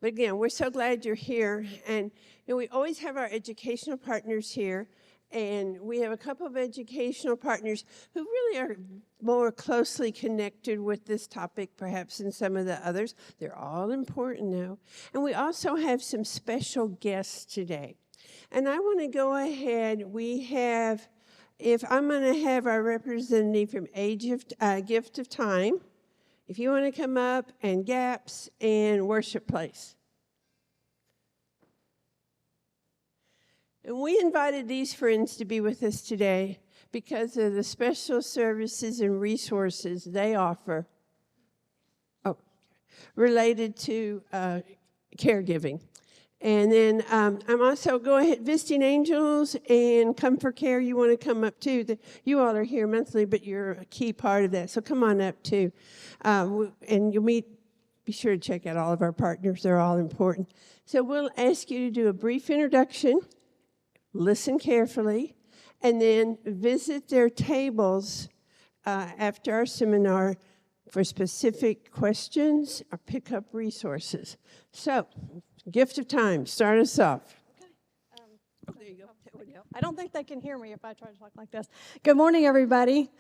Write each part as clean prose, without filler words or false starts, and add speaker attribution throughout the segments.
Speaker 1: But again, we're so glad you're here. And we always have our educational partners here. And we have a couple of educational partners who really are more closely connected with this topic, perhaps, than some of the others. They're all important now. And we also have some special guests today. And I want to go ahead. We have, if I'm going to have our representative from Gift of Time, if you want to come up, and GAPS and Worship Place. And we invited these friends to be with us today because of the special services and resources they offer related to caregiving. And then I'm also, go ahead, Visiting Angels and Comfort Care, you want to come up too. You all are here monthly, but you're a key part of that, so come on up too. And you'll be sure to check out all of our partners, they're all important. So we'll ask you to do a brief introduction, listen carefully, and then visit their tables after our seminar for specific questions or pick up resources. So, Gift of Time, start us off.
Speaker 2: Okay. There you go. I don't think they can hear me if I try to talk like this. Good morning, everybody.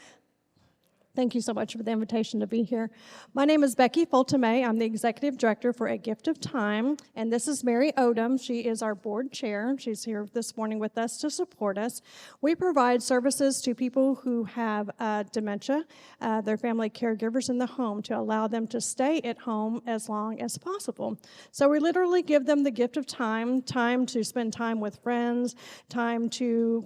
Speaker 2: Thank you so much for the invitation to be here. My name is Becky Fultome. I'm the Executive Director for A Gift of Time, and this is Mary Odom. She is our board chair. She's here this morning with us to support us. We provide services to people who have dementia, their family caregivers in the home, to allow them to stay at home as long as possible. So we literally give them the gift of time to spend time with friends, time to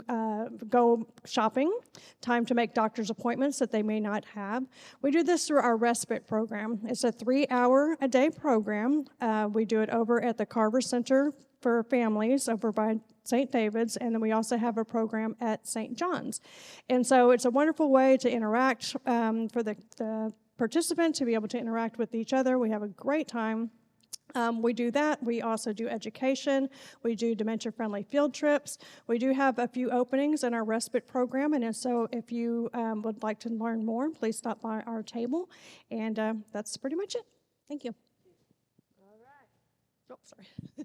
Speaker 2: go shopping, time to make doctor's appointments that they may not have. We do this through our respite program. It's a 3-hour-a-day program. We do it over at the Carver Center for Families over by St. David's, and then we also have a program at St. John's. And so it's a wonderful way to interact for the participant to be able to interact with each other. We have a great time. We do that. We also do education. We do dementia-friendly field trips. We do have a few openings in our respite program, and so if you would like to learn more, please stop by our table, and that's pretty much it. Thank you.
Speaker 1: All right.
Speaker 2: Oh, sorry.
Speaker 3: I'm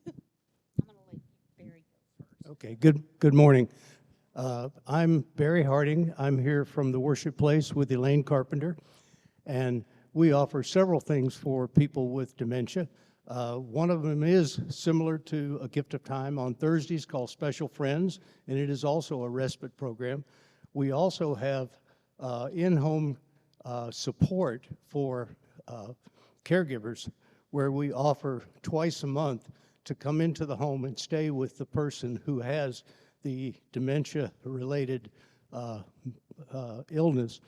Speaker 3: going to let Barry go first.
Speaker 4: Okay, good morning. I'm Barry Harding. I'm here from the Worship Place with Elaine Carpenter, and we offer several things for people with dementia. One of them is similar to A Gift of Time on Thursdays called Special Friends, and it is also a respite program. We also have in-home support for caregivers, where we offer twice a month to come into the home and stay with the person who has the dementia-related illness,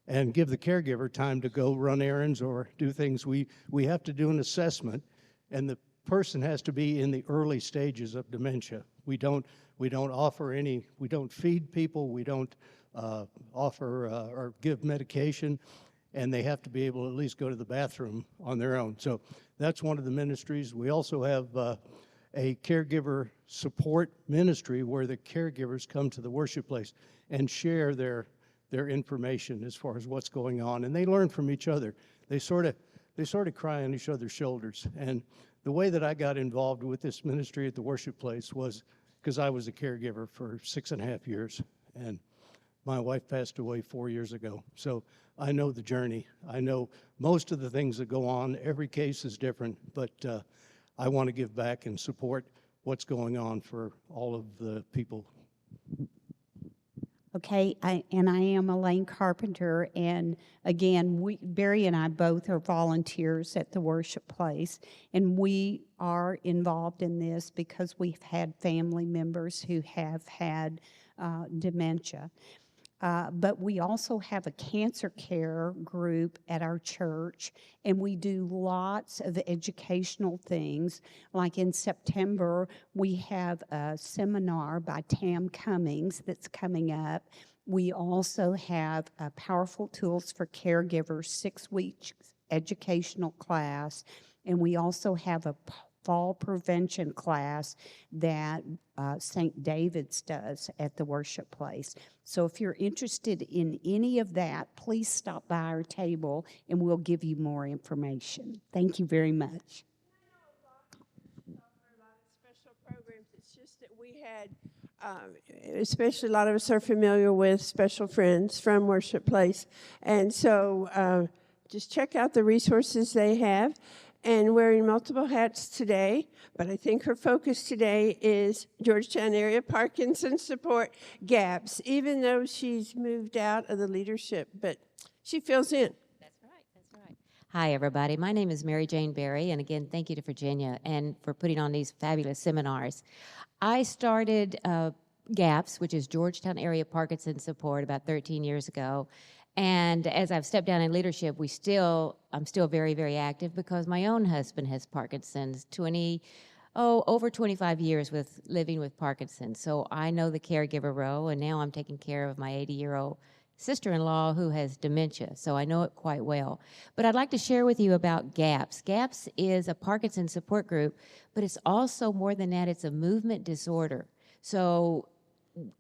Speaker 4: and give the caregiver time to go run errands or do things. We have to do an assessment, and the person has to be in the early stages of dementia. We don't offer any, we don't feed people, we don't offer or give medication, and they have to be able to at least go to the bathroom on their own. So that's one of the ministries. We also have a caregiver support ministry where the caregivers come to the worship place and share their information as far as what's going on, and they learn from each other. They sort of cry on each other's shoulders. And the way that I got involved with this ministry at the worship place was because I was a caregiver for 6.5 years, and my wife passed away 4 years ago. So I know the journey. I know most of the things that go on. Every case is different, but I want to give back and support what's going on for all of the people.
Speaker 3: Okay, I am Elaine Carpenter, and again, Barry and I both are volunteers at the worship place, and we are involved in this because we've had family members who have had dementia. But we also have a cancer care group at our church, and we do lots of educational things. Like in September, we have a seminar by Tam Cummings that's coming up. We also have Powerful Tools for Caregivers 6-week educational class, and we also have a fall prevention class that St. David's does at the worship place. So if you're interested in any of that, please stop by our table and we'll give you more information. Thank you very much.
Speaker 1: had, especially a lot of us are familiar with Special Friends from Worship Place. And so just check out the resources they have. And wearing multiple hats today, but I think her focus today is Georgetown area Parkinson support gaps, even though she's moved out of the leadership, but she fills in.
Speaker 5: That's right, that's right. Hi, everybody. My name is Mary Jane Berry, and again, thank you to Virginia and for putting on these fabulous seminars. I started GAPS, which is Georgetown Area Parkinson Support, about 13 years ago. And as I've stepped down in leadership, I'm still very, very active because my own husband has Parkinson's, over 25 years with living with Parkinson's. So I know the caregiver role, and now I'm taking care of my 80-year-old sister-in-law who has dementia, so I know it quite well. But I'd like to share with you about GAPS. GAPS is a Parkinson support group, but it's also more than that, it's a movement disorder. So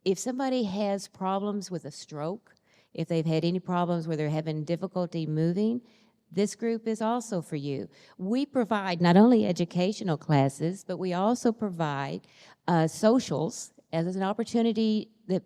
Speaker 5: if somebody has problems with a stroke, if they've had any problems where they're having difficulty moving, this group is also for you. We provide not only educational classes, but we also provide socials as an opportunity that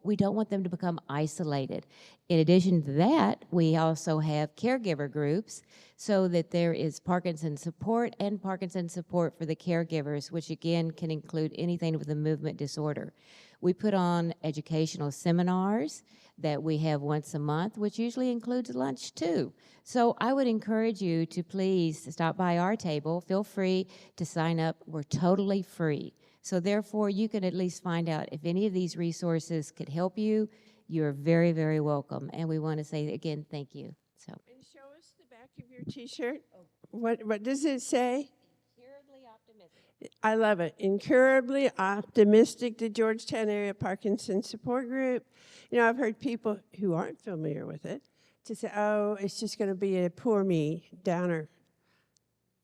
Speaker 5: we don't want them to become isolated. In addition to that, we also have caregiver groups so that there is Parkinson support and Parkinson support for the caregivers, which again can include anything with a movement disorder. We put on educational seminars that we have once a month, which usually includes lunch too. So I would encourage you to please stop by our table. Feel free to sign up. We're totally free. So therefore, you can at least find out if any of these resources could help you. You're very, very welcome. And we want to say again, thank you. So.
Speaker 1: And show us the back of your T-shirt. What does it say?
Speaker 5: Incurably optimistic.
Speaker 1: I love it. Incurably optimistic, the Georgetown Area Parkinson Support Group. You know, I've heard people who aren't familiar with it to say, oh, it's just going to be a poor me downer.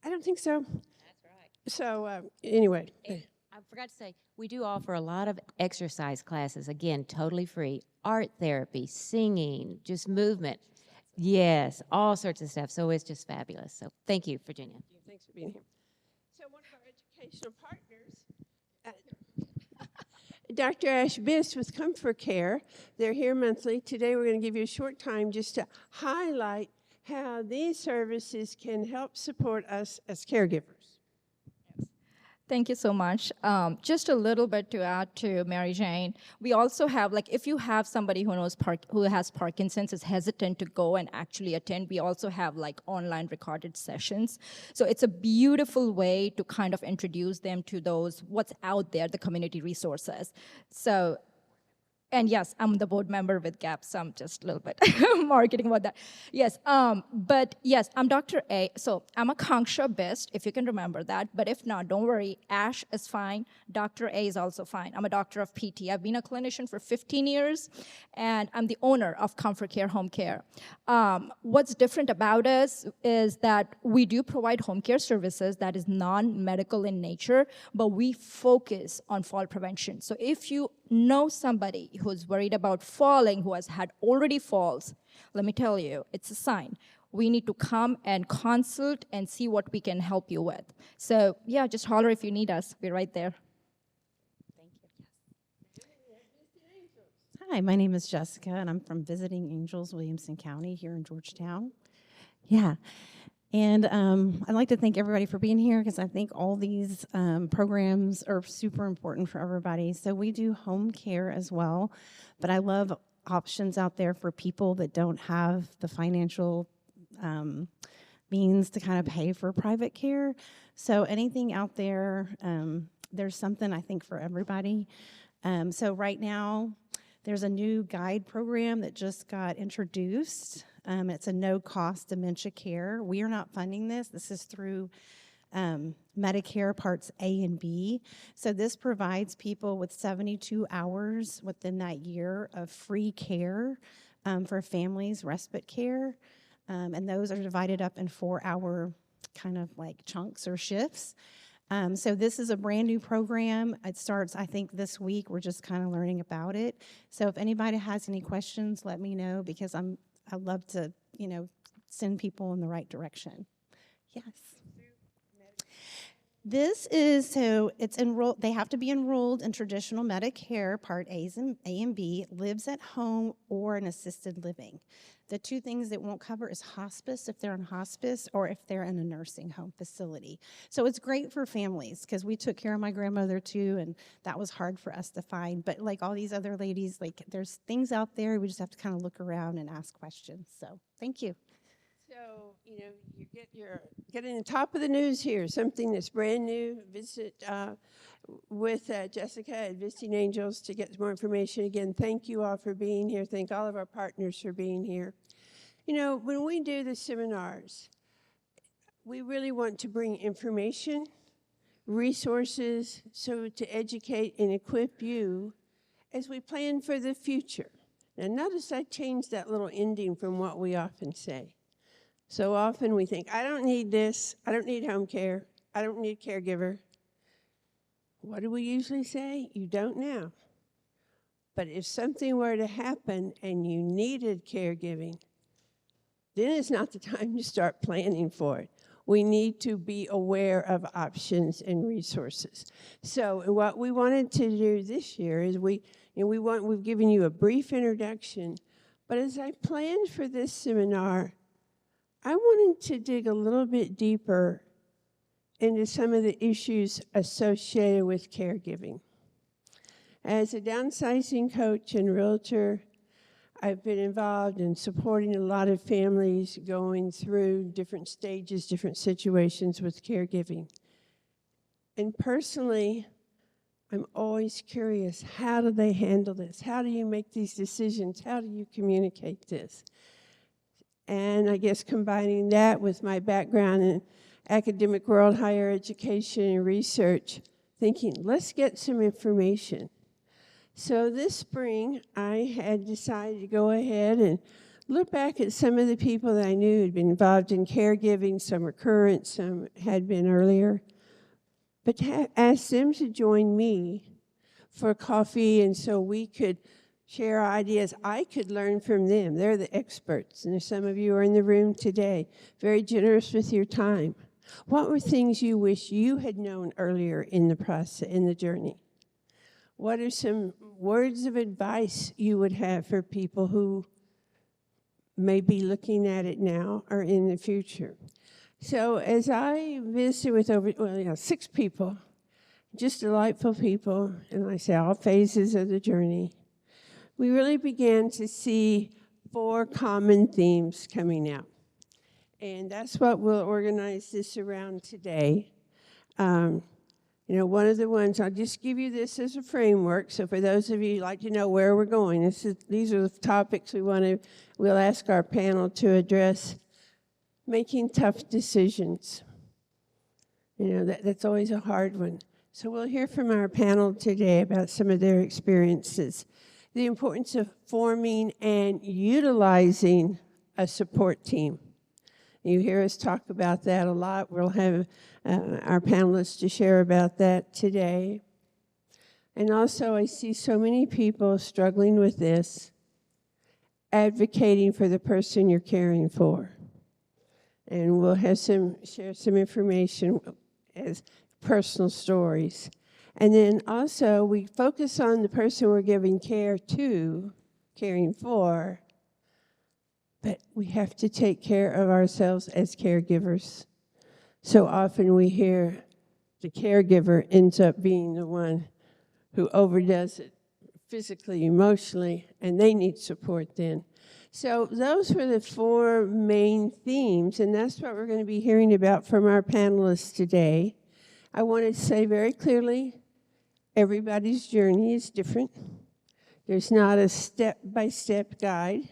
Speaker 1: I don't think so.
Speaker 5: That's right.
Speaker 1: So anyway.
Speaker 5: And I forgot to say, we do offer a lot of exercise classes, again, totally free. Art therapy, singing, just movement. Yes, all sorts of stuff. So it's just fabulous. So thank you, Virginia.
Speaker 1: Thanks for being here. So one of our educational partners, Dr. Ash Biss with Comfort Care, they're here monthly. Today we're going to give you a short time just to highlight how these services can help support us as caregivers.
Speaker 6: Thank you so much. Just a little bit to add to Mary Jane. We also have, like, if you have somebody who has Parkinson's, is hesitant to go and actually attend, we also have like online recorded sessions. So it's a beautiful way to kind of introduce them to what's out there, the community resources. So. And yes, I'm the board member with GAP, so I'm just a little bit marketing about that. Yes, but yes, I'm Dr. A. So I'm a Kanksha Best, if you can remember that. But if not, don't worry. Ash is fine. Dr. A is also fine. I'm a doctor of PT. I've been a clinician for 15 years, and I'm the owner of Comfort Care Home Care. What's different about us is that we do provide home care services that is non-medical in nature, but we focus on fall prevention. So if you know somebody who's worried about falling, who has had already falls, let me tell you, it's a sign. We need to come and consult and see what we can help you with. So yeah, just holler if you need us. We're right there.
Speaker 5: Thank you.
Speaker 7: Hi, my name is Jessica, and I'm from Visiting Angels, Williamson County here in Georgetown. Yeah. And I'd like to thank everybody for being here because I think all these programs are super important for everybody. So we do home care as well, but I love options out there for people that don't have the financial means to kind of pay for private care. So anything out there, there's something I think for everybody. So right now, there's a new guide program that just got introduced. It's a no-cost dementia care. We are not funding this. This is through Medicare Parts A and B. So this provides people with 72 hours within that year of free care for families, respite care. And those are divided up in 4-hour kind of like chunks or shifts. So this is a brand new program. It starts, I think, this week. We're just kind of learning about it. So if anybody has any questions, let me know because I love to, send people in the right direction. Yes. This is, so it's enrolled, they have to be enrolled in traditional Medicare, Part A and B, lives at home, or in assisted living. The two things it won't cover is hospice, if they're in hospice, or if they're in a nursing home facility. So it's great for families, because we took care of my grandmother too, and that was hard for us to find. But like all these other ladies, like there's things out there, we just have to kind of look around and ask questions. So thank you.
Speaker 1: So, you're getting the top of the news here, something that's brand new. Visit with Jessica at Visiting Angels to get more information. Again, thank you all for being here. Thank all of our partners for being here. When we do the seminars, we really want to bring information, resources, so to educate and equip you as we plan for the future. Now, notice I changed that little ending from what we often say. So often we think, I don't need this, I don't need home care, I don't need a caregiver. What do we usually say? You don't now. But if something were to happen and you needed caregiving, then it's not the time to start planning for it. We need to be aware of options and resources. So what we wanted to do this year is we've given you a brief introduction, but as I planned for this seminar, I wanted to dig a little bit deeper into some of the issues associated with caregiving. As a downsizing coach and realtor, I've been involved in supporting a lot of families going through different stages, different situations with caregiving. And personally, I'm always curious, how do they handle this? How do you make these decisions? How do you communicate this? And I guess combining that with my background in academic world, higher education, and research, thinking, let's get some information. So this spring, I had decided to go ahead and look back at some of the people that I knew had been involved in caregiving. Some were current, some had been earlier. But to ask them to join me for coffee, and so we could share ideas. I could learn from them. They're the experts. And there's some of you are in the room today, very generous with your time. What were things you wish you had known earlier in the process, in the journey? What are some words of advice you would have for people who may be looking at it now or in the future? So as I visited with 6 people, just delightful people, and I say all phases of the journey, we really began to see 4 common themes coming out. And that's what we'll organize this around today. One of the ones, I'll just give you this as a framework. So for those of you who'd like to know where we're going, these are the topics we'll ask our panel to address. Making tough decisions. That's always a hard one. So we'll hear from our panel today about some of their experiences. The importance of forming and utilizing a support team. You hear us talk about that a lot. We'll have our panelists to share about that today. And also, I see so many people struggling with this, advocating for the person you're caring for. And we'll have share some information as personal stories. And then also, we focus on the person we're giving care to, caring for, but we have to take care of ourselves as caregivers. So often we hear the caregiver ends up being the one who overdoes it physically, emotionally, and they need support then. So those were the 4 main themes, and that's what we're going to be hearing about from our panelists today. I want to say very clearly, everybody's journey is different. There's not a step-by-step guide,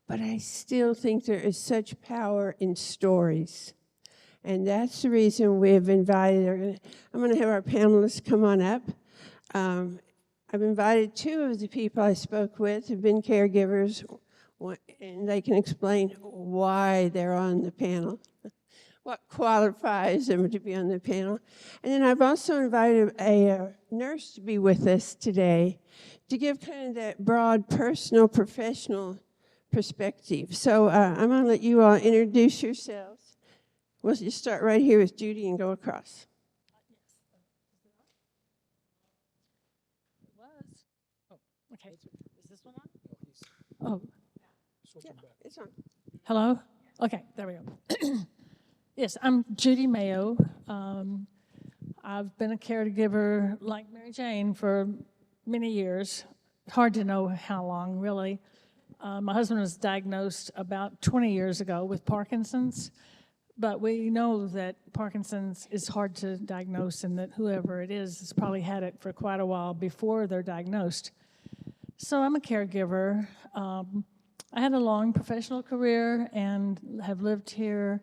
Speaker 1: but I still think there is such power in stories. And that's the reason we've invited, I'm going to have our panelists come on up. I've invited 2 of the people I spoke with who've been caregivers, and they can explain why they're on the panel, what qualifies them to be on the panel. And then I've also invited a nurse to be with us today to give kind of that broad personal, professional perspective. So I'm going to let you all introduce yourselves. We'll just start right here with Judy and go across.
Speaker 8: Okay, is this one on? Oh,
Speaker 1: Yeah, it's on.
Speaker 8: hello? Okay, there we go. Yes, I'm Judy Mayo. I've been a caregiver like Mary Jane for many years. Hard to know how long, really. My husband was diagnosed about 20 years ago with Parkinson's, but we know that Parkinson's is hard to diagnose and that whoever it is has probably had it for quite a while before they're diagnosed. So I'm a caregiver. I had a long professional career and have lived here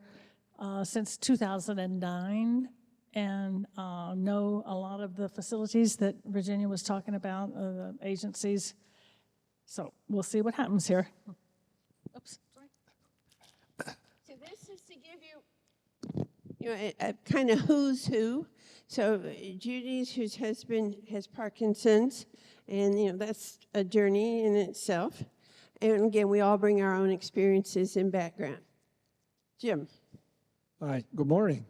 Speaker 8: since 2009 and know a lot of the facilities that Virginia was talking about, the agencies. So we'll see what happens here. Oops, sorry.
Speaker 1: So this is to give you a kind of who's who. So Judy's, whose husband has Parkinson's, and that's a journey in itself. And again, we all bring our own experiences and background. Jim.
Speaker 9: Hi, good morning.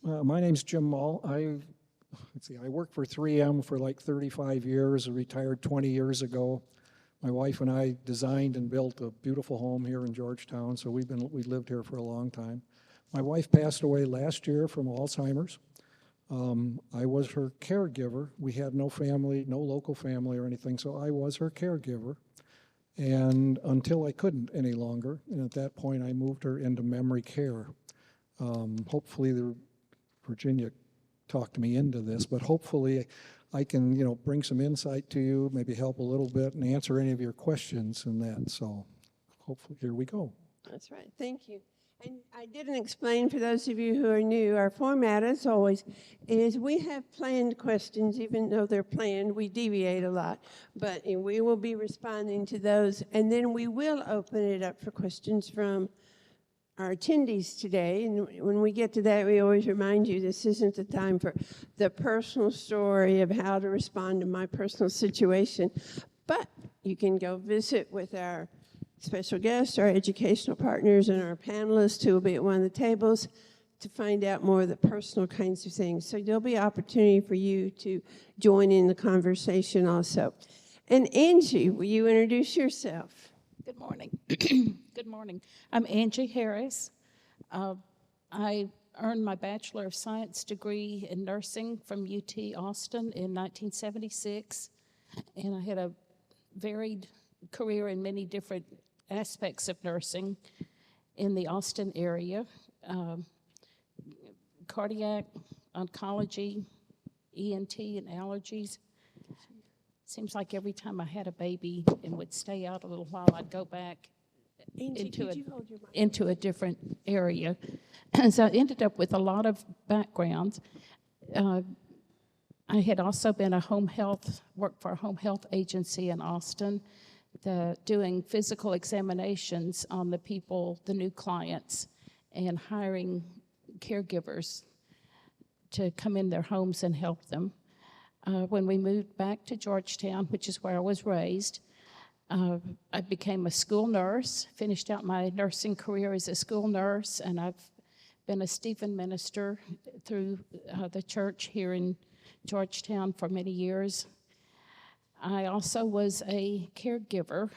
Speaker 9: My name's Jim Muhl. I worked for 3M for like 35 years, retired 20 years ago. My wife and I designed and built a beautiful home here in Georgetown, so we lived here for a long time. My wife passed away last year from Alzheimer's. I was her caregiver. We had no family, no local family or anything, so I was her caregiver. And until I couldn't any longer, and at that point I moved her into memory care. Hopefully Virginia talked me into this, but hopefully I can, bring some insight to you, maybe help a little bit and answer any of your questions and that. So hopefully, here we go.
Speaker 1: That's right. Thank you. And I didn't explain for those of you who are new, our format, as always, is we have planned questions. Even though they're planned, we deviate a lot. But we will be responding to those. And then we will open it up for questions from our attendees today. And when we get to that, we always remind you this isn't the time for the personal story of how to respond to my personal situation. But you can go visit with our special guests, our educational partners, and our panelists who will be at one of the tables to find out more of the personal kinds of things. So there'll be opportunity for you to join in the conversation also. And Angie, will you introduce yourself?
Speaker 10: Good morning. Good morning. I'm Angie Harris. I earned my Bachelor of Science degree in nursing from UT Austin in 1976, and I had a varied career in many different aspects of nursing in the Austin area, cardiac, oncology, ENT, and allergies. Seems like every time I had a baby and would stay out a little while, I'd go back
Speaker 1: Angie,
Speaker 10: into a different area. And so I ended up with a lot of backgrounds. I had also been worked for a home health agency in Austin, doing physical examinations on the people, the new clients, and hiring caregivers to come in their homes and help them. When we moved back to Georgetown, which is where I was raised, I became a school nurse, finished out my nursing career as a school nurse, and I've been a Stephen minister through the church here in Georgetown for many years. I also was a caregiver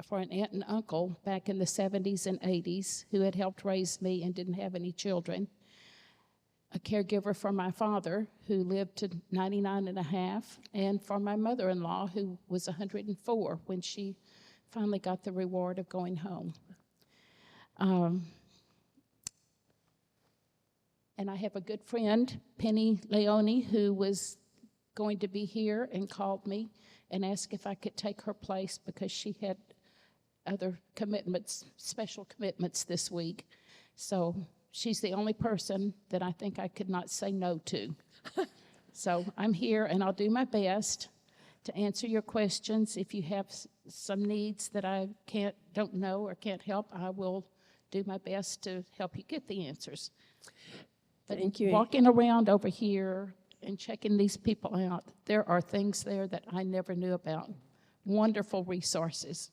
Speaker 10: for an aunt and uncle back in the 70s and 80s who had helped raise me and didn't have any children. A caregiver for my father, who lived to 99 and a half, and for my mother-in-law, who was 104 when she finally got the reward of going home. And I have a good friend, Penny Leone, who was going to be here and called me and asked if I could take her place because she had other commitments, special commitments this week. So she's the only person that I think I could not say no to. So I'm here, and I'll do my best to answer your questions. If you have some needs that I don't know or can't help, I will do my best to help you get the answers. But
Speaker 1: Thank you.
Speaker 10: Walking around over here and checking these people out, there are things there that I never knew about. Wonderful resources.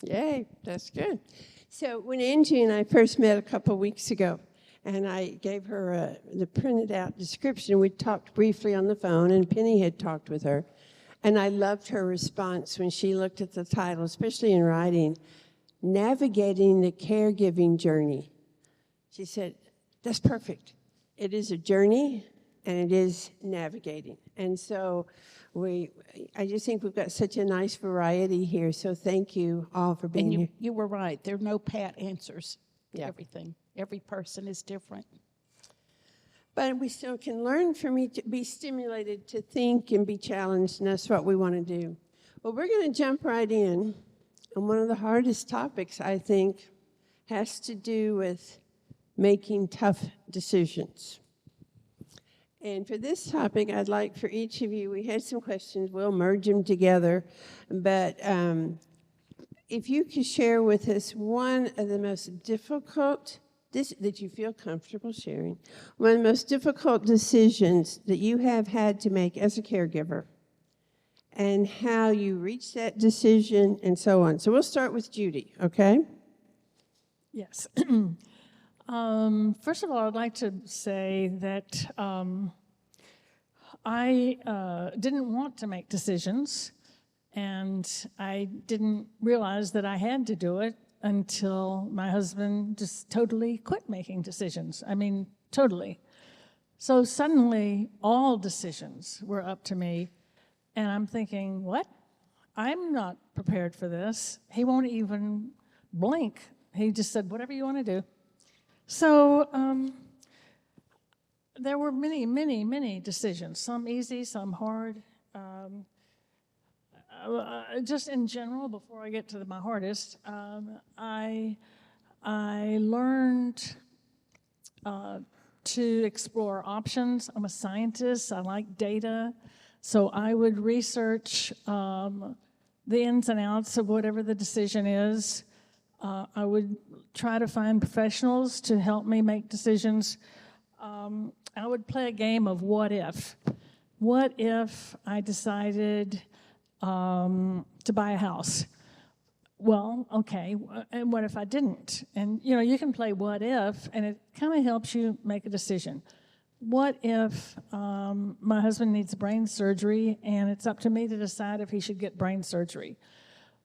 Speaker 1: Yay, that's good. So when Angie and I first met a couple weeks ago, and I gave her the printed out description, we talked briefly on the phone, and Penny had talked with her. And I loved her response when she looked at the title, especially in writing, Navigating the Caregiving Journey. She said, that's perfect. It is a journey, and it is navigating. And so I just think we've got such a nice variety here, so thank you all for being
Speaker 10: And
Speaker 1: here.
Speaker 10: you were right. There are no pat answers to
Speaker 1: Yeah.
Speaker 10: everything. Every person is different.
Speaker 1: But we still can learn from each, be stimulated to think and be challenged, and that's what we want to do. Well, we're going to jump right in. And one of the hardest topics, I think, has to do with making tough decisions. And for this topic, I'd like for each of you, we had some questions, we'll merge them together, but if you could share with us one of the most difficult, that you feel comfortable sharing, one of the most difficult decisions that you have had to make as a caregiver, and how you reached that decision, and so on. So we'll start with Judy, okay?
Speaker 8: Yes. First of all, I'd like to say that I didn't want to make decisions, and I didn't realize that I had to do it until my husband just totally quit making decisions. I mean, totally. So suddenly, all decisions were up to me, and I'm thinking, what? I'm not prepared for this. He won't even blink. He just said, whatever you want to do. So there were many, many, many decisions, some easy, some hard. Just in general, before I get to my hardest, I learned to explore options. I'm a scientist. I like data. So I would research the ins and outs of whatever the decision is. I would try to find professionals to help me make decisions. I would play a game of what if. What if I decided to buy a house? Well, okay, and what if I didn't? And, you know, you can play what if, and it kind of helps you make a decision. What if my husband needs brain surgery, and it's up to me to decide if he should get brain surgery?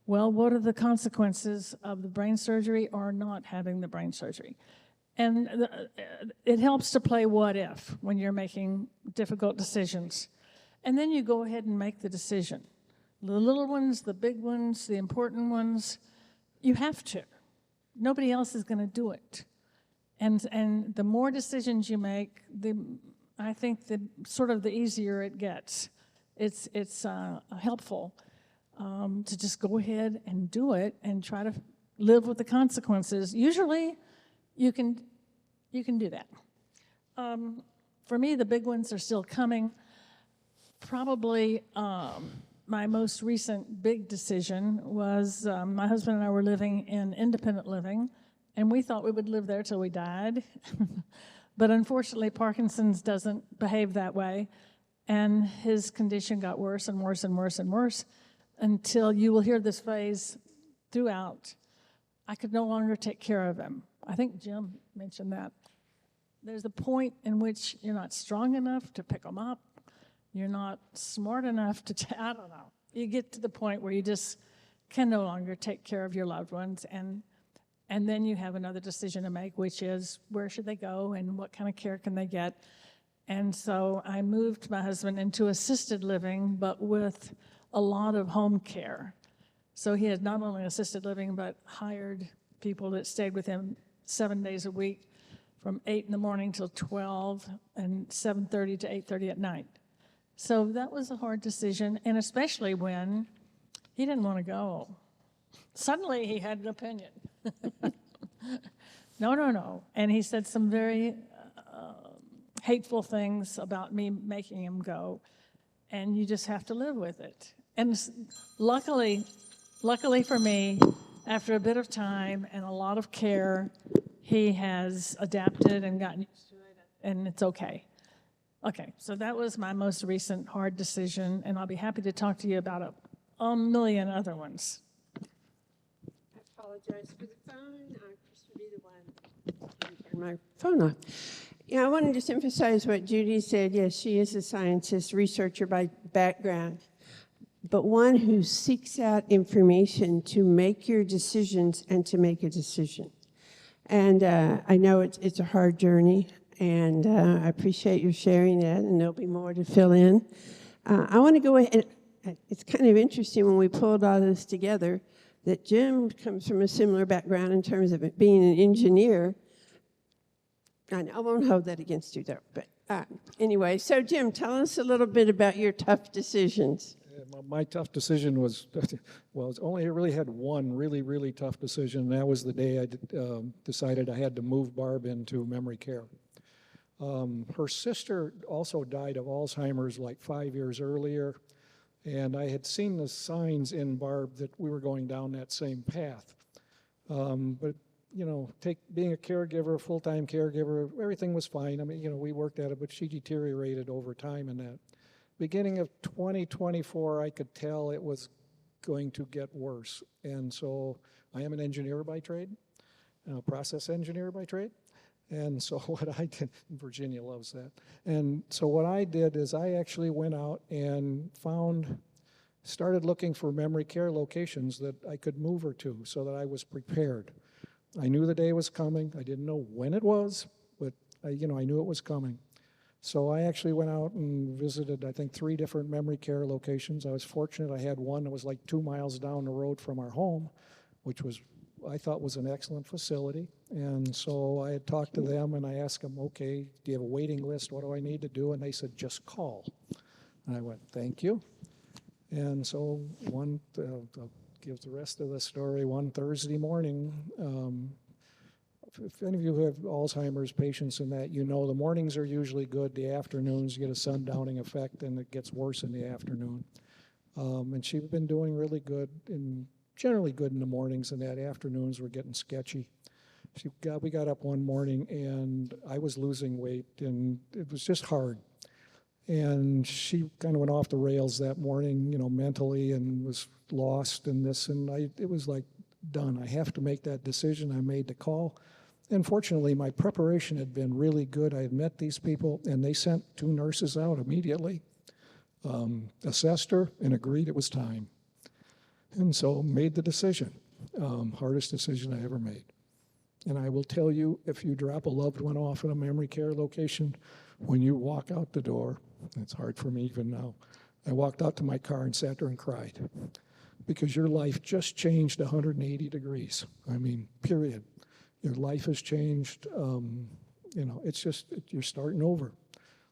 Speaker 8: Well, what are the consequences of the brain surgery or not having the brain surgery? And it helps to play what if when you're making difficult decisions. And then you go ahead and make the decision. The little ones, the big ones, the important ones, you have to. Nobody else is going to do it. And the more decisions you make, I think the easier it gets. It's helpful to just go ahead and do it and try to live with the consequences. Usually, you can do that. For me, the big ones are still coming. Probably my most recent big decision was my husband and I were living in independent living, and we thought we would live there till we died. But unfortunately, Parkinson's doesn't behave that way, and his condition got worse and worse and worse and worse until you will hear this phrase throughout. I could no longer take care of him. I think Jim mentioned that. There's a point in which you're not strong enough to pick him up. You're not smart enough to, I don't know. You get to the point where you just can no longer take care of your loved ones, and then you have another decision to make, which is where should they go and what kind of care can they get? And so I moved my husband into assisted living, but with a lot of home care. So he had not only assisted living, but hired people that stayed with him 7 days a week from 8 in the morning till 12 and 7:30 to 8:30 at night. So that was a hard decision, and especially when he didn't want to go. Suddenly he had an opinion. No. And he said some very hateful things about me making him go, and you just have to live with it. And luckily for me, after a bit of time and a lot of care, he has adapted and gotten used to it, and it's okay. Okay, so that was my most recent hard decision, and I'll be happy to talk to you about a million other ones.
Speaker 1: I apologize for the phone. Chris will be the one to turn my phone off. I want to just emphasize what Judy said. Yes, she is a scientist, researcher by background. but one who seeks out information to make your decisions and to make a decision. And I know it's a hard journey, and I appreciate your sharing that, and there'll be more to fill in. I want to go ahead. It's kind of interesting when we pulled all this together that Jim comes from a similar background in terms of it being an engineer. I won't hold that against you, though. But anyway, so Jim, tell us a little bit about your tough decisions.
Speaker 9: My tough decision was, well, I really had one really, really tough decision, and that was the day I decided I had to move Barb into memory care. Her sister also died of Alzheimer's like 5 years earlier, and I had seen the signs in Barb that we were going down that same path. But you know, being a caregiver, full-time caregiver, everything was fine. I mean, you know, we worked at it, but she deteriorated over time in that. Beginning of 2024, I could tell it was going to get worse. And so I am an engineer by trade, a process engineer by trade. And so what I did, Virginia loves that. And so what I did is I actually went out and started looking for memory care locations that I could move her to so that I was prepared. I knew the day was coming. I didn't know when it was, but I knew it was coming. So I actually went out and visited, I think, 3 different memory care locations. I was fortunate. I had one that was like 2 miles down the road from our home, which I thought was an excellent facility. And so I had talked to them, and I asked them, okay, do you have a waiting list? What do I need to do? And they said, just call. And I went, thank you. And so I'll give the rest of the story. One Thursday morning, if any of you who have Alzheimer's patients in that, you know the mornings are usually good. The afternoons, you get a sundowning effect, and it gets worse in the afternoon. And she'd been doing really good, and generally good in the mornings, and that afternoons were getting sketchy. We got up one morning, and I was losing weight, and it was just hard. And she kind of went off the rails that morning, mentally, and was lost in this, and it was like, done. I have to make that decision. I made the call. And fortunately, my preparation had been really good. I had met these people, and they sent 2 nurses out immediately, assessed her, and agreed it was time. And so made the decision, hardest decision I ever made. And I will tell you, if you drop a loved one off at a memory care location, when you walk out the door, it's hard for me even now, I walked out to my car and sat there and cried, because your life just changed 180 degrees. I mean, period. Your life has changed. It's just, you're starting over.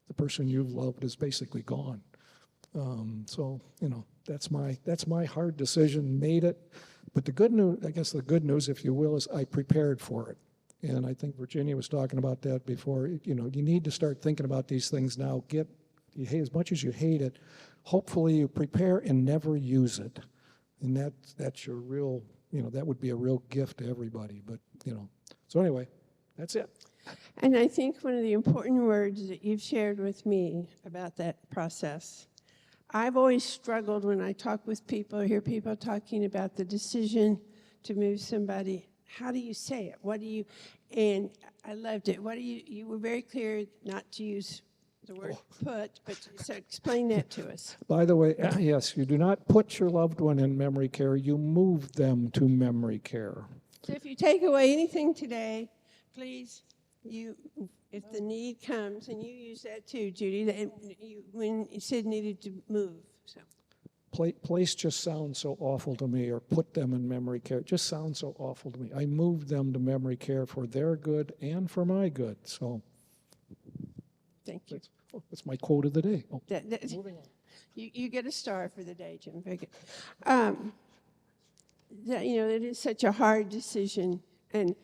Speaker 9: The person you've loved is basically gone. That's my hard decision, made it. But the good news, I guess the good news, if you will, is I prepared for it. And I think Virginia was talking about that before. You need to start thinking about these things now. As much as you hate it, hopefully you prepare and never use it. And that's your real, that would be a real gift to everybody. But, so anyway, that's it.
Speaker 1: And I think one of the important words that you've shared with me about that process, I've always struggled when I talk with people, hear people talking about the decision to move somebody. How do you say it? And I loved it. You were very clear not to use the word put, but so explain that to us.
Speaker 9: By the way, yes, you do not put your loved one in memory care, you move them to memory care.
Speaker 1: So if you take away anything today, please, if the need comes, and you use that too, Judy, when you said needed to move. So.
Speaker 9: Place just sounds so awful to me, or put them in memory care. It just sounds so awful to me. I moved them to memory care for their good and for my good. So,
Speaker 1: thank you.
Speaker 9: That's my quote of the day.
Speaker 1: Moving on. You get a star for the day, Jim. Very good. It is such a hard decision, and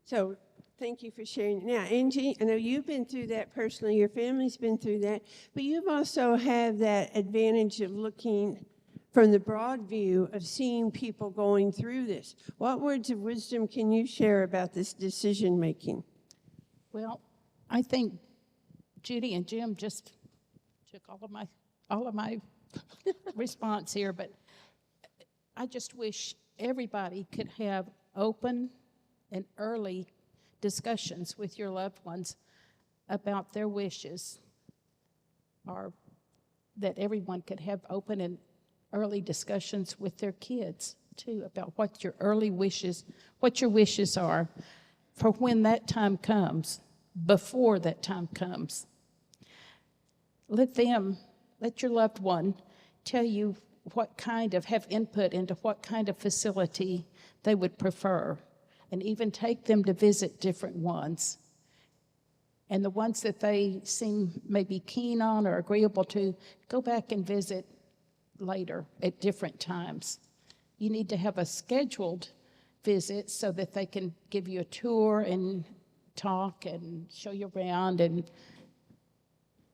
Speaker 1: so thank you for sharing. Now, Angie, I know you've been through that personally. Your family's been through that, but you've also had that advantage of looking from the broad view of seeing people going through this. What words of wisdom can you share about this decision making?
Speaker 10: Well, I think Judy and Jim just took all of my response here, but I just wish everybody could have open and early discussions with your loved ones about their wishes, or that everyone could have open and early discussions with their kids too about what your wishes are for when that time comes, before that time comes. Let your loved one tell you have input into what kind of facility they would prefer, and even take them to visit different ones. And the ones that they seem maybe keen on or agreeable to, go back and visit later at different times. You need to have a scheduled visit so that they can give you a tour and talk and show you around and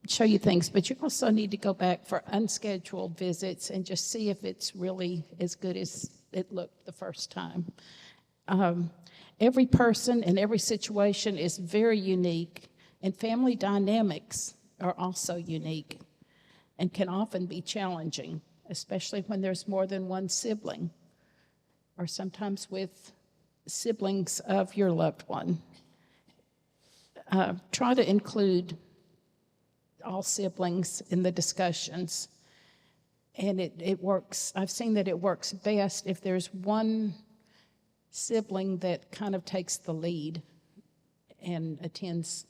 Speaker 10: show you things. But you also need to go back for unscheduled visits and just see if it's really as good as it looked the first time. Every person and every situation is very unique, and family dynamics are also unique and can often be challenging, especially when there's more than one sibling, or sometimes with siblings of your loved one. Try to include all siblings in the discussions, and it works. I've seen that it works best if there's one sibling that kind of takes the lead and attends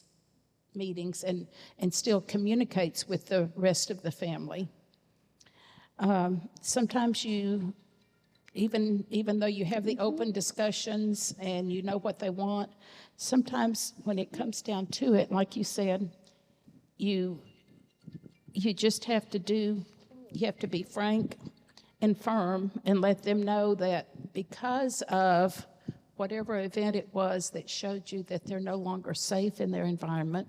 Speaker 10: meetings and still communicates with the rest of the family. Sometimes even though you have the open discussions and you know what they want, sometimes when it comes down to it, like you said, you just have to be frank and firm and let them know that because of whatever event it was that showed you that they're no longer safe in their environment,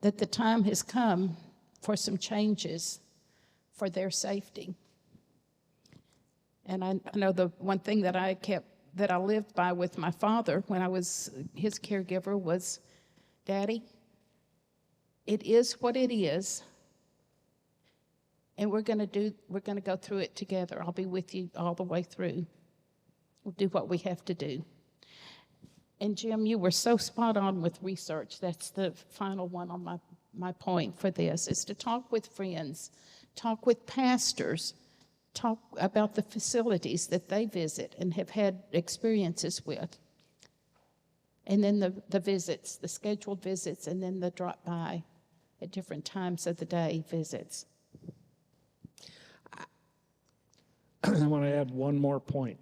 Speaker 10: that the time has come for some changes for their safety. And I know the one thing that I lived by with my father when I was his caregiver was, Daddy, it is what it is, and we're going to go through it together. I'll be with you all the way through. We'll do what we have to do. And Jim, you were so spot on with research. That's the final one on my point for this, is to talk with friends, talk with pastors, talk about the facilities that they visit and have had experiences with. And then the visits, the scheduled visits, and then the drop by at different times of the day visits.
Speaker 9: I want to add one more point.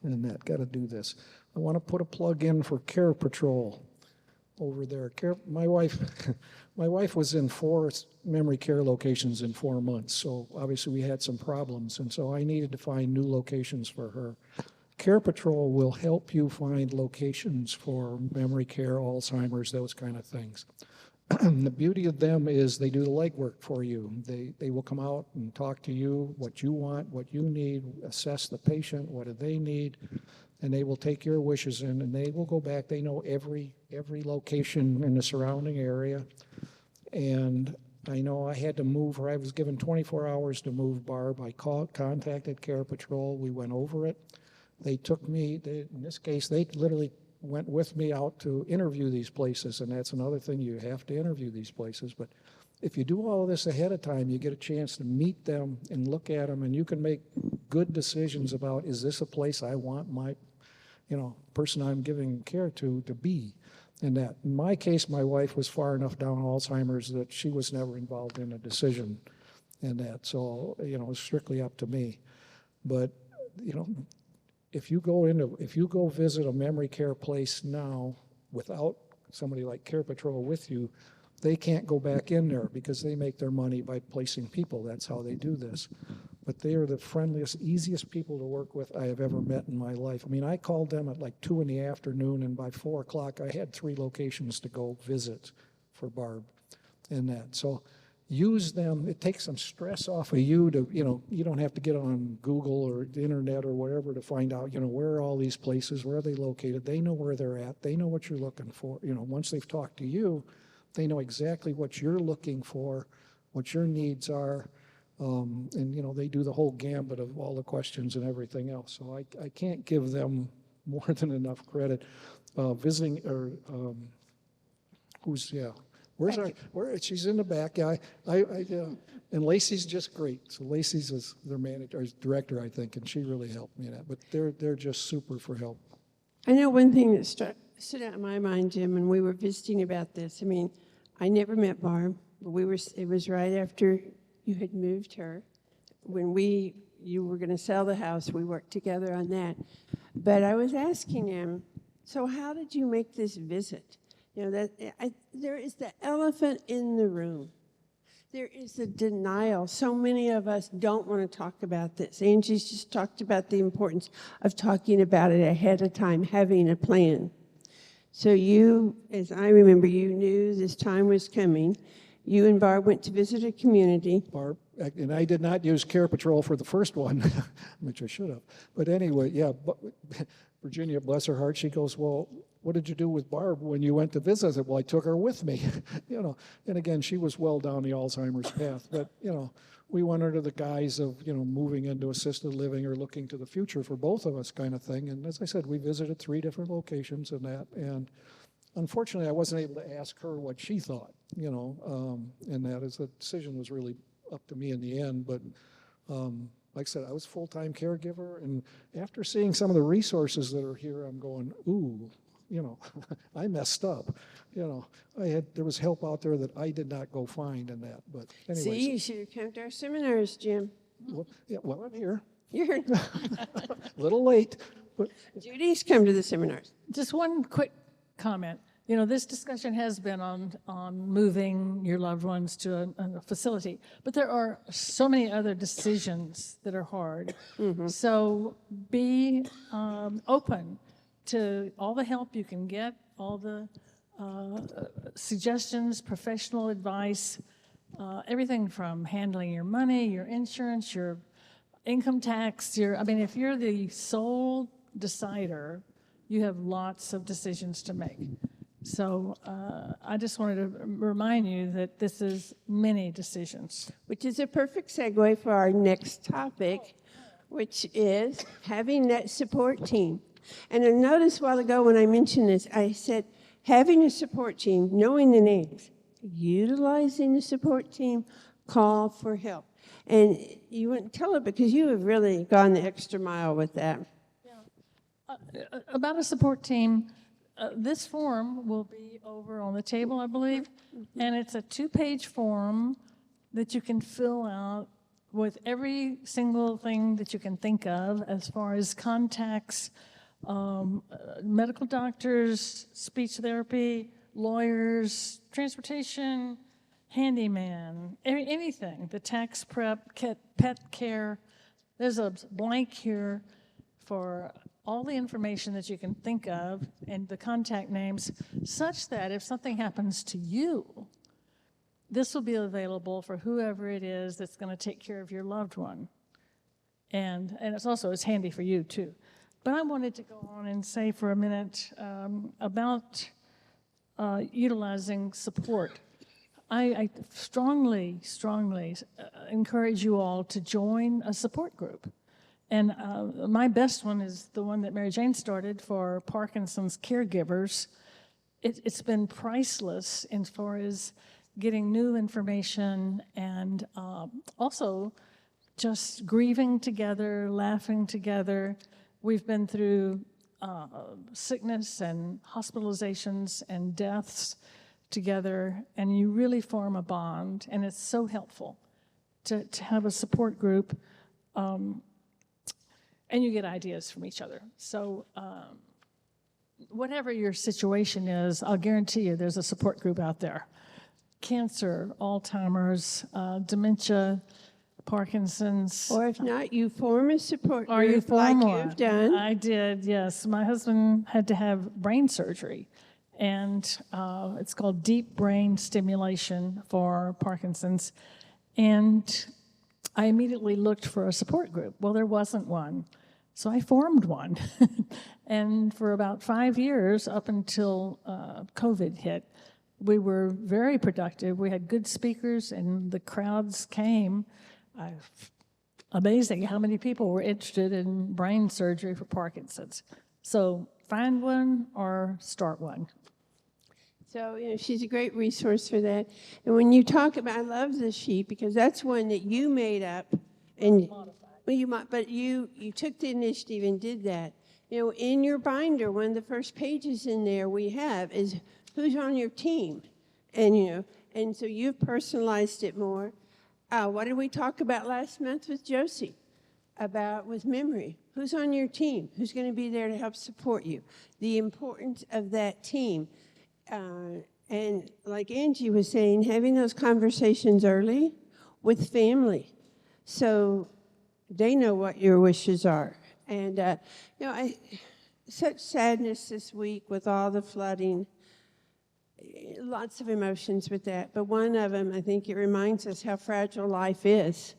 Speaker 9: And that got to do this. I want to put a plug in for Care Patrol over there. My wife was in 4 memory care locations in 4 months, so obviously we had some problems, and so I needed to find new locations for her. Care Patrol will help you find locations for memory care, Alzheimer's, those kind of things. The beauty of them is they do the legwork for you. They will come out and talk to you, what you want, what you need, assess the patient, what do they need, and they will take your wishes in, and they will go back. They know every location in the surrounding area. And I know I had to move her. I was given 24 hours to move Barb. I contacted Care Patrol. We went over it. They took me, in this case, they literally went with me out to interview these places, and that's another thing, you have to interview these places. But if you do all of this ahead of time, you get a chance to meet them and look at them, and you can make good decisions about, is this a place I want my person I'm giving care to be? And that, in my case, my wife was far enough down Alzheimer's that she was never involved in a decision, and that, so, it was strictly up to me. But, if you go visit a memory care place now without somebody like Care Patrol with you, they can't go back in there because they make their money by placing people. That's how they do this. But they are the friendliest, easiest people to work with I have ever met in my life. I mean, I called them at like 2 PM, and by 4 o'clock, I had 3 locations to go visit for Barb and that. So use them. It takes some stress off of you to, you don't have to get on Google or the internet or whatever to find out, where are all these places, where are they located? They know where they're at. They know what you're looking for. Once they've talked to you, they know exactly what you're looking for, what your needs are. And, they do the whole gambit of all the questions and everything else. So I can't give them more than enough credit. She's in the back. Yeah, and Lacey's just great. So Lacey's is their manager, or director, I think, and she really helped me in that. But they're just super for help.
Speaker 1: I know one thing that stood out in my mind, Jim, when we were visiting about this. I mean, I never met Barb, but it was right after you had moved her. When you were going to sell the house, we worked together on that. But I was asking him, so how did you make this visit? You know, there is the elephant in the room. There is a denial. So many of us don't want to talk about this. Angie's just talked about the importance of talking about it ahead of time, having a plan. So you, as I remember, you knew this time was coming. You and Barb went to visit a community.
Speaker 9: Barb, and I did not use Care Patrol for the first one, which I should have. But anyway, yeah, Virginia, bless her heart, she goes, well, what did you do with Barb when you went to visit? I said, well, I took her with me, you know. And again, she was well down the Alzheimer's path. But, you know, we went under the guise of, you know, moving into assisted living or looking to the future for both of us kind of thing. And as I said, we visited 3 different locations and that. And unfortunately, I wasn't able to ask her what she thought, you know, and that is the decision was really up to me in the end. But like I said, I was a full-time caregiver. And after seeing some of the resources that are here, I'm going, ooh, you know, I messed up. You know, there was help out there that I did not go find in that. But anyways.
Speaker 1: See, you should have come to our seminars, Jim.
Speaker 9: Well, I'm here.
Speaker 1: You're
Speaker 9: A little late. But
Speaker 1: Judy's come to the seminars.
Speaker 8: Just one quick comment. You know, this discussion has been on moving your loved ones to a facility, but there are so many other decisions that are hard. Mm-hmm. So be open to all the help you can get, all the suggestions, professional advice, everything from handling your money, your insurance, your income tax, I mean, if you're the sole decider, you have lots of decisions to make. So I just wanted to remind you that this is many decisions.
Speaker 1: Which is a perfect segue for our next topic, which is having that support team. And I noticed a while ago when I mentioned this, I said having a support team, knowing the names, utilizing the support team, call for help. And you wouldn't tell it because you have really gone the extra mile with that.
Speaker 8: Yeah. About a support team, this form will be over on the table, I believe, and it's a 2-page form that you can fill out with every single thing that you can think of as far as contacts, medical doctors, speech therapy, lawyers, transportation, handyman, anything, the tax prep, pet care. There's a blank here for all the information that you can think of and the contact names, such that if something happens to you, this will be available for whoever it is that's going to take care of your loved one. And it's handy for you too. But I wanted to go on and say for a minute about utilizing support. I strongly encourage you all to join a support group. And my best one is the one that Mary Jane started for Parkinson's caregivers. It's been priceless as far as getting new information and also just grieving together, laughing together. We've been through sickness and hospitalizations and deaths together, and you really form a bond, and it's so helpful to have a support group, and you get ideas from each other. So whatever your situation is, I'll guarantee you there's a support group out there. Cancer, Alzheimer's, dementia, Parkinson's.
Speaker 1: Or if not, you form a support
Speaker 8: Or you
Speaker 1: group
Speaker 8: form
Speaker 1: like
Speaker 8: one.
Speaker 1: you've done.
Speaker 8: I did, yes. My husband had to have brain surgery, and it's called deep brain stimulation for Parkinson's. And I immediately looked for a support group. Well, there wasn't one. So I formed one. And for about 5 years, up until COVID hit, we were very productive. We had good speakers, and the crowds came. Amazing how many people were interested in brain surgery for Parkinson's. So find one or start one.
Speaker 1: So, she's a great resource for that. And when you talk about, I love this sheet because that's one that you made up, and but you took the initiative and did that. In your binder, one of the first pages in there we have is who's on your team, and so you've personalized it more. What did we talk about last month with Josie? With memory. Who's on your team? Who's going to be there to help support you? The importance of that team. And like Angie was saying, having those conversations early with family so they know what your wishes are. And, such sadness this week with all the flooding, lots of emotions with that. But one of them, I think it reminds us how fragile life is.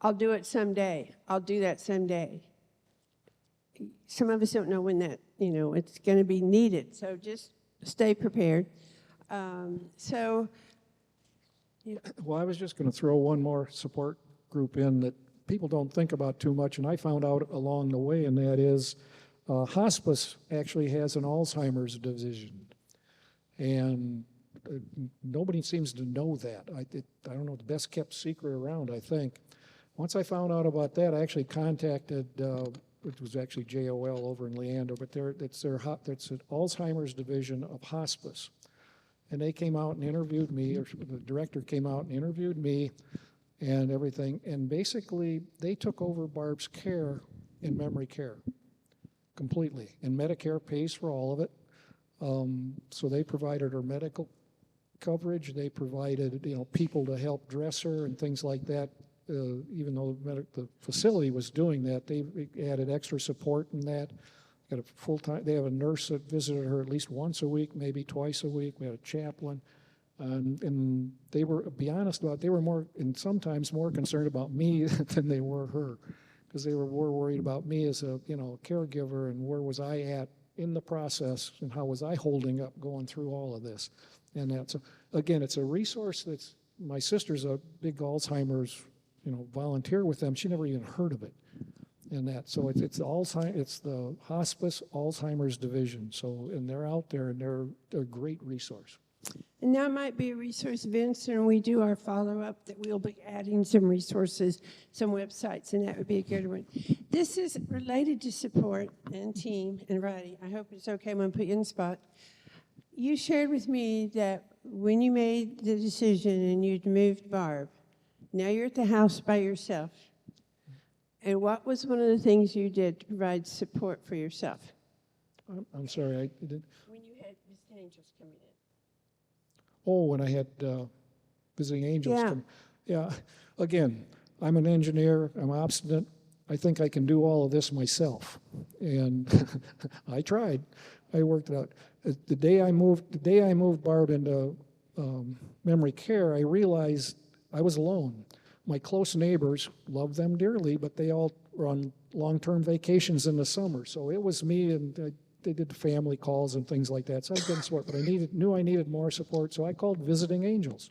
Speaker 1: I'll do it someday. I'll do that someday. Some of us don't know when that, it's going to be needed. So just stay prepared.
Speaker 9: Well, I was just going to throw one more support group in that people don't think about too much, and I found out along the way, and that is hospice actually has an Alzheimer's division. And nobody seems to know that. I don't know, the best kept secret around, I think. Once I found out about that, I actually contacted, it was actually JOL over in Leander, but it's an Alzheimer's division of hospice. And they came out and interviewed me, or the director came out and interviewed me and everything. And basically, they took over Barb's care in memory care completely. And Medicare pays for all of it. So they provided her medical coverage. They provided, people to help dress her and things like that. Even though the facility was doing that, they added extra support in that. Got a full-time. They have a nurse that visited her at least once a week, maybe twice a week. We had a chaplain, and they were, be honest about, they were more, and sometimes more concerned about me than they were her, because they were more worried about me as a caregiver and where was I at in the process and how was I holding up going through all of this, and that. So again, it's a resource that's. My sister's a big Alzheimer's. Volunteer with them. She never even heard of it, and that. So it's Alzheimer's. It's the hospice Alzheimer's division. So and they're out there and they're a great resource.
Speaker 1: And that might be a resource, Vince, and we do our follow-up that we'll be adding some resources, some websites, and that would be a good one. This is related to support and team and writing. I hope it's okay. I'm going to put you in the spot. You shared with me that when you made the decision and you'd moved Barb, now you're at the house by yourself. And what was one of the things you did to provide support for yourself?
Speaker 9: I'm sorry, I did.
Speaker 1: When you had visiting angels coming in.
Speaker 9: Oh, when I had visiting angels
Speaker 1: Yeah.
Speaker 9: come. Yeah. Again, I'm an engineer. I'm obstinate. I think I can do all of this myself. And I tried. I worked it out. The day I moved Barb into memory care, I realized I was alone. My close neighbors, loved them dearly, but they all were on long-term vacations in the summer. So it was me, and they did family calls and things like that. So I've been support, but knew I needed more support, so I called Visiting Angels.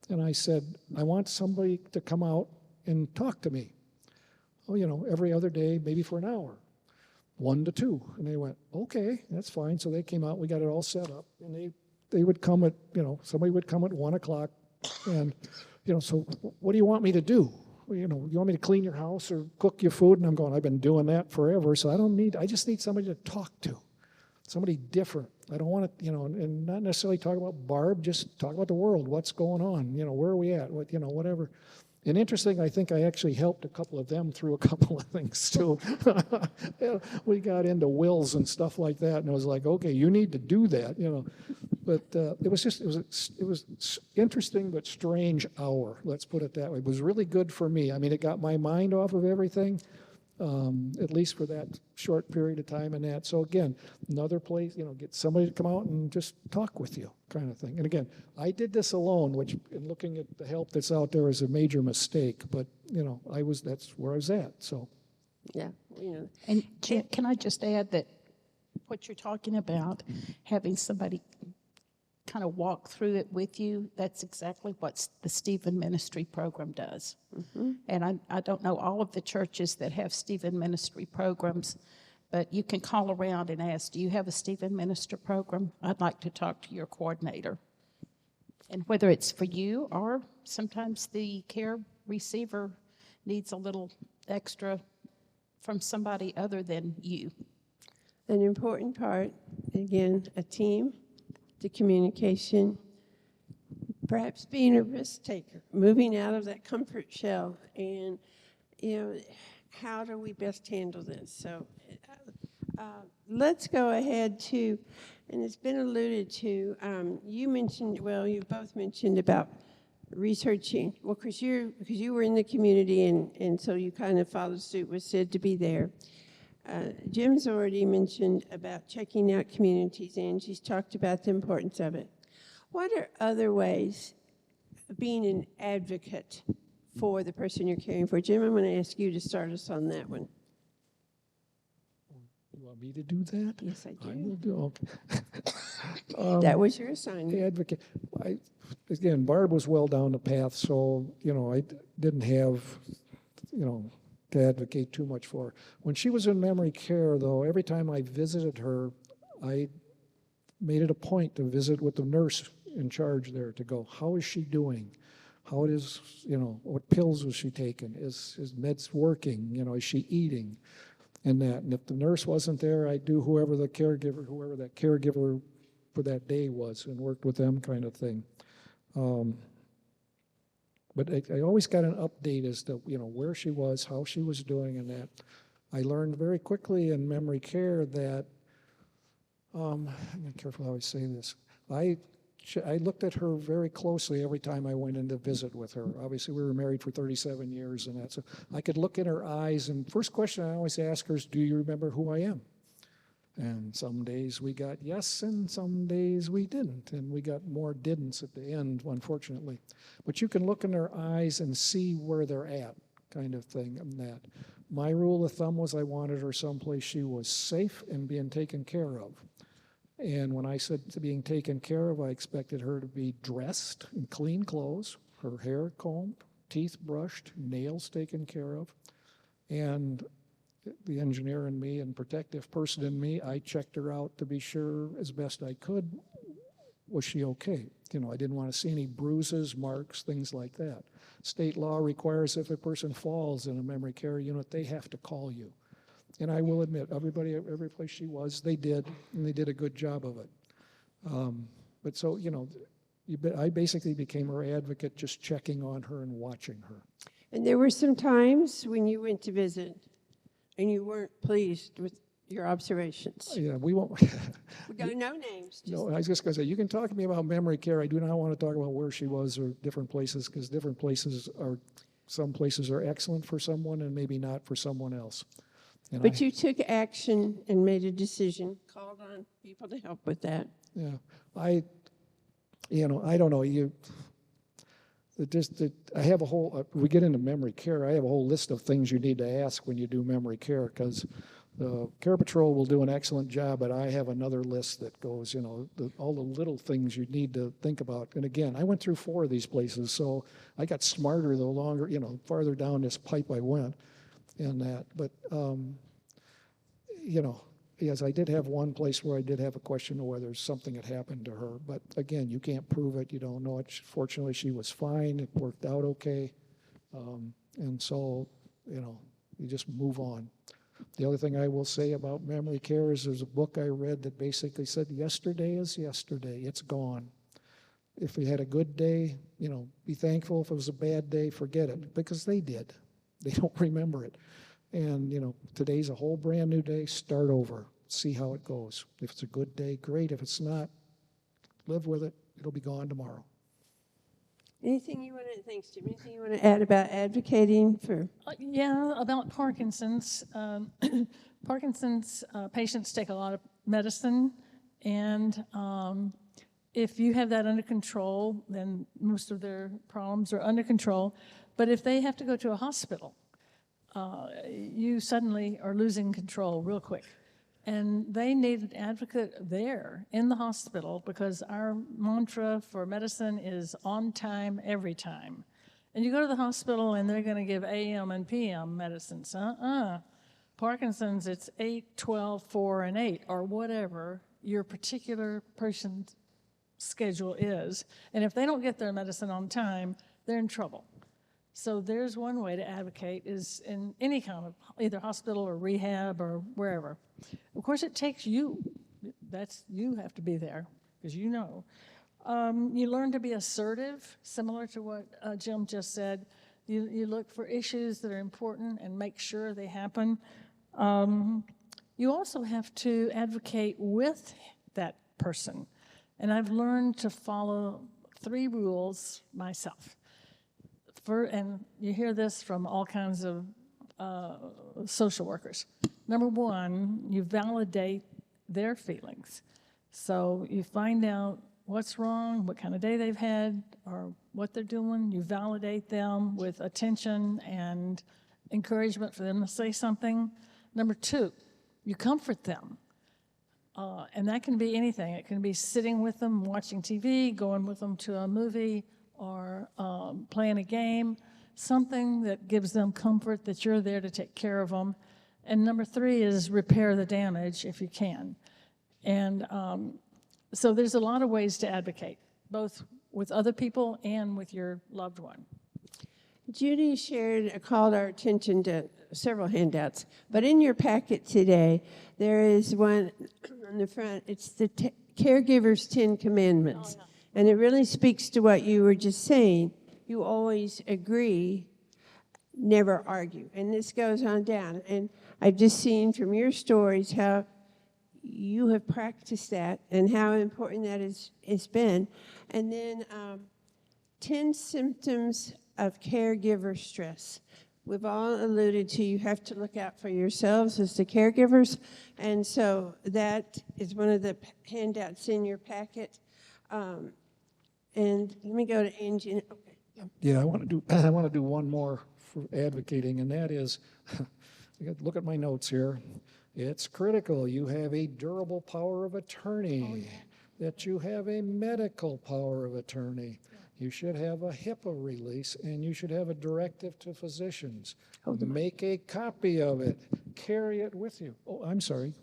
Speaker 9: And I said, I want somebody to come out and talk to me. Oh, every other day, maybe for an hour, 1 to 2. And they went, okay, that's fine. So they came out, we got it all set up, and they would come at, somebody would come at 1 o'clock, and so what do you want me to do? You want me to clean your house or cook your food? And I'm going, I've been doing that forever, so I just need somebody to talk to, somebody different. I don't want to, and not necessarily talk about Barb, just talk about the world, what's going on, where are we at, whatever. And interesting, I think I actually helped a couple of them through a couple of things too. We got into wills and stuff like that, and it was like, okay, you need to do that, But it was interesting but strange hour. Let's put it that way. It was really good for me. I mean, it got my mind off of everything, at least for that short period of time and that. So again, another place, get somebody to come out and just talk with you, kind of thing. And again, I did this alone, which in looking at the help that's out there is a major mistake. But that's where I was at. So.
Speaker 1: Yeah.
Speaker 10: And can I just add that what you're talking about, having somebody kind of walk through it with you, that's exactly what the Stephen Ministry program does. Mm-hmm. And I don't know all of the churches that have Stephen Ministry programs, But you can call around and ask, do you have a Stephen Minister program? I'd like to talk to your coordinator. And whether it's for you or sometimes the care receiver needs a little extra from somebody other than you.
Speaker 1: An important part, again, a team, the communication, perhaps being a risk taker, moving out of that comfort shell, and, how do we best handle this? So let's go ahead to, and it's been alluded to, you both mentioned about researching. Well, because you were in the community, and so you kind of followed suit, was said to be there. Jim's already mentioned about checking out communities. Angie's talked about the importance of it. What are other ways of being an advocate for the person you're caring for? Jim, I'm going to ask you to start us on that one.
Speaker 9: You want me to do that?
Speaker 1: Yes, I do.
Speaker 9: I will do, okay.
Speaker 1: That was your assignment.
Speaker 9: Advocate. Again, Barb was well down the path, so, I didn't have, to advocate too much for her. When she was in memory care, though, every time I visited her, I made it a point to visit with the nurse in charge there to go, how is she doing? How it is, what pills was she taking? Is meds working? Is she eating? And that. And if the nurse wasn't there, I'd do whoever that caregiver for that day was and worked with them kind of thing. But I always got an update as to, where she was, how she was doing, and that. I learned very quickly in memory care that, I'm going to be careful how I say this. I looked at her very closely every time I went in to visit with her. Obviously, we were married for 37 years and that, so I could look in her eyes, and first question I always ask her is, do you remember who I am? And some days we got yes, and some days we didn't, and we got more didn'ts at the end, unfortunately. But you can look in their eyes and see where they're at, kind of thing, and that. My rule of thumb was I wanted her someplace she was safe and being taken care of. And when I said to being taken care of, I expected her to be dressed in clean clothes, her hair combed, teeth brushed, nails taken care of, and the engineer in me and protective person in me, I checked her out to be sure as best I could, was she okay? I didn't want to see any bruises, marks, things like that. State law requires if a person falls in a memory care unit, they have to call you. And I will admit, every place she was, they did, and they did a good job of it. But so, I basically became her advocate, just checking on her and watching her.
Speaker 1: And there were some times when you went to visit and you weren't pleased with your observations.
Speaker 9: Yeah, we won't.
Speaker 1: We got no names.
Speaker 9: No, I was just going to say, you can talk to me about memory care. I do not want to talk about where she was or different places, because some places are excellent for someone and maybe not for someone else. And
Speaker 1: But you took action and made a decision, called on people to help with that.
Speaker 9: Yeah, I don't know. I have a whole, we get into memory care, I have a whole list of things you need to ask when you do memory care, because the Care Patrol will do an excellent job, but I have another list that goes, all the little things you need to think about. And again, I went through 4 of these places, so I got smarter the longer, farther down this pipe I went and that. But, yes, I did have one place where I did have a question of whether something had happened to her. But again, you can't prove it. You don't know it. Fortunately, she was fine. It worked out okay. And so, you just move on. The other thing I will say about memory care is there's a book I read that basically said, yesterday is yesterday. It's gone. If you had a good day, be thankful. If it was a bad day, forget it. Because they did. They don't remember it. And, today's a whole brand new day. Start over. See how it goes. If it's a good day, great. If it's not, live with it. It'll be gone tomorrow.
Speaker 1: Anything you want to, thanks, Jim. Anything you want to add about advocating for?
Speaker 8: Yeah, about Parkinson's. Parkinson's patients take a lot of medicine, and if you have that under control, then most of their problems are under control. But if they have to go to a hospital, you suddenly are losing control real quick. And they need an advocate there in the hospital, because our mantra for medicine is on time, every time. And you go to the hospital and they're going to give AM and PM medicines. Parkinson's, it's 8, 12, 4, and 8, or whatever your particular person's schedule is. And if they don't get their medicine on time, they're in trouble. So there's one way to advocate is in any kind of either hospital or rehab or wherever. Of course, it takes you. You have to be there because you know. You learn to be assertive, similar to what Jim just said. You look for issues that are important and make sure they happen. You also have to advocate with that person. And I've learned to follow 3 rules myself. And you hear this from all kinds of social workers. Number 1, you validate their feelings. So you find out what's wrong, what kind of day they've had, or what they're doing. You validate them with attention and encouragement for them to say something. Number 2, you comfort them. And that can be anything. It can be sitting with them, watching TV, going with them to a movie, or playing a game, something that gives them comfort that you're there to take care of them. And number 3 is repair the damage if you can. And so there's a lot of ways to advocate, both with other people and with your loved one.
Speaker 1: Judy called our attention to several handouts, but in your packet today, there is one on the front. It's the Caregiver's 10 Commandments. Oh, yeah. And it really speaks to what you were just saying. You always agree, never argue. And this goes on down. And I've just seen from your stories how you have practiced that and how important that has been. And then 10 symptoms of caregiver stress. We've all alluded to you have to look out for yourselves as the caregivers. And so that is one of the handouts in your packet. And let me go to Angie. Okay.
Speaker 9: Yeah, I want to do one more for advocating, and that is, look at my notes here. It's critical you have a durable power of attorney, that you have a medical power of attorney. You should have a HIPAA release, and you should have a directive to physicians. Make a copy of it. Carry it with you. Oh, I'm sorry.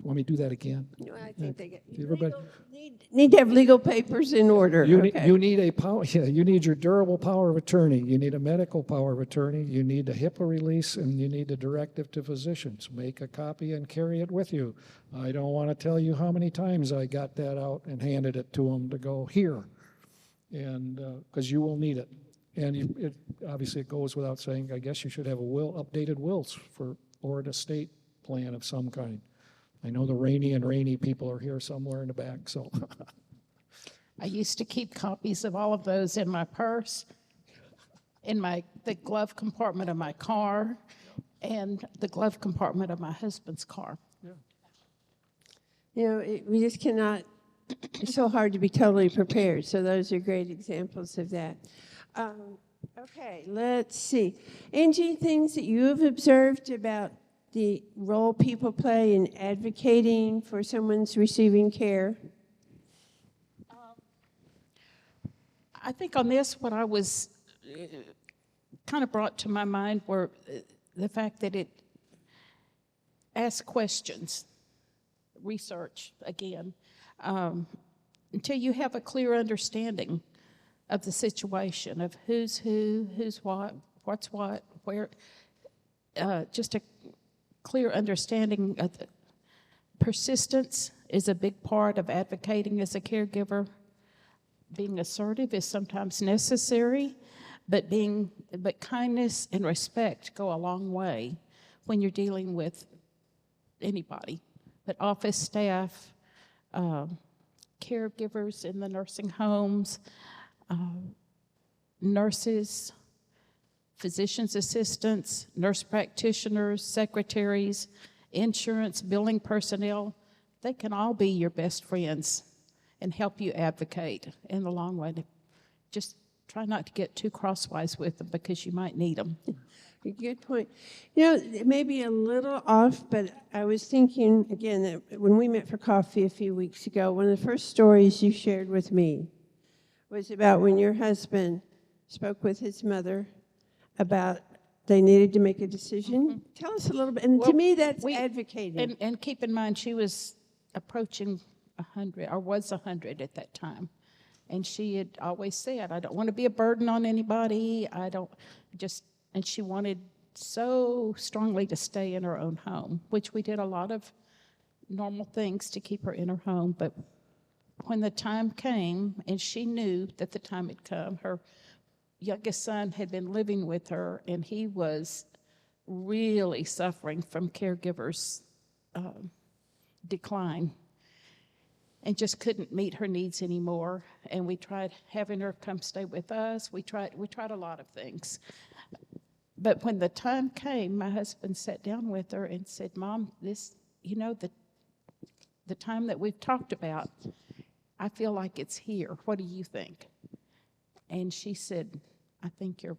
Speaker 9: Want me to do that again?
Speaker 1: No, I think they
Speaker 9: everybody
Speaker 1: need to have legal papers in order.
Speaker 9: You need a power. Yeah, you need your durable power of attorney. You need a medical power of attorney. You need a HIPAA release, and you need a directive to physicians. Make a copy and carry it with you. I don't want to tell you how many times I got that out and handed it to them to go here, and because you will need it. And obviously it goes without saying. I guess you should have updated wills or an estate plan of some kind. I know the rainy people are here somewhere in the back, so.
Speaker 10: I used to keep copies of all of those in my purse, in the glove compartment of my car, and the glove compartment of my husband's car.
Speaker 9: Yeah.
Speaker 1: You know, we just cannot, it's so hard to be totally prepared, so those are great examples of that. Okay, let's see. Angie, things that you have observed about the role people play in advocating for someone's receiving care?
Speaker 10: I think on this, what I was kind of brought to my mind were the fact that it asks questions, research again, until you have a clear understanding of the situation, of who's who, who's what, what's what, where, just a clear understanding of persistence is a big part of advocating as a caregiver. Being assertive is sometimes necessary, but kindness and respect go a long way when you're dealing with anybody. But office staff, caregivers in the nursing homes, nurses, physician's assistants, nurse practitioners, secretaries, insurance, billing personnel, they can all be your best friends and help you advocate in the long run. Just try not to get too crosswise with them because you might need them.
Speaker 1: Good point. You know, it may be a little off, but I was thinking, again, that when we met for coffee a few weeks ago, one of the first stories you shared with me was about when your husband spoke with his mother about They needed to make a decision. Tell us a little bit. And to
Speaker 10: Well,
Speaker 1: me, that's
Speaker 10: we-
Speaker 1: advocating.
Speaker 10: And keep in mind, she was approaching 100, or was 100 at that time. And she had always said, I don't want to be a burden on anybody. I don't just, and she wanted so strongly to stay in her own home, which we did a lot of normal things to keep her in her home. But when the time came, and she knew that the time had come, her youngest son had been living with her, and he was really suffering from caregivers' decline, and just couldn't meet her needs anymore. And we tried having her come stay with us. We tried a lot of things. But when the time came, my husband sat down with her and said, Mom, this, you know, the time that we've talked about, I feel like it's here. What do you think? And she said, I think you're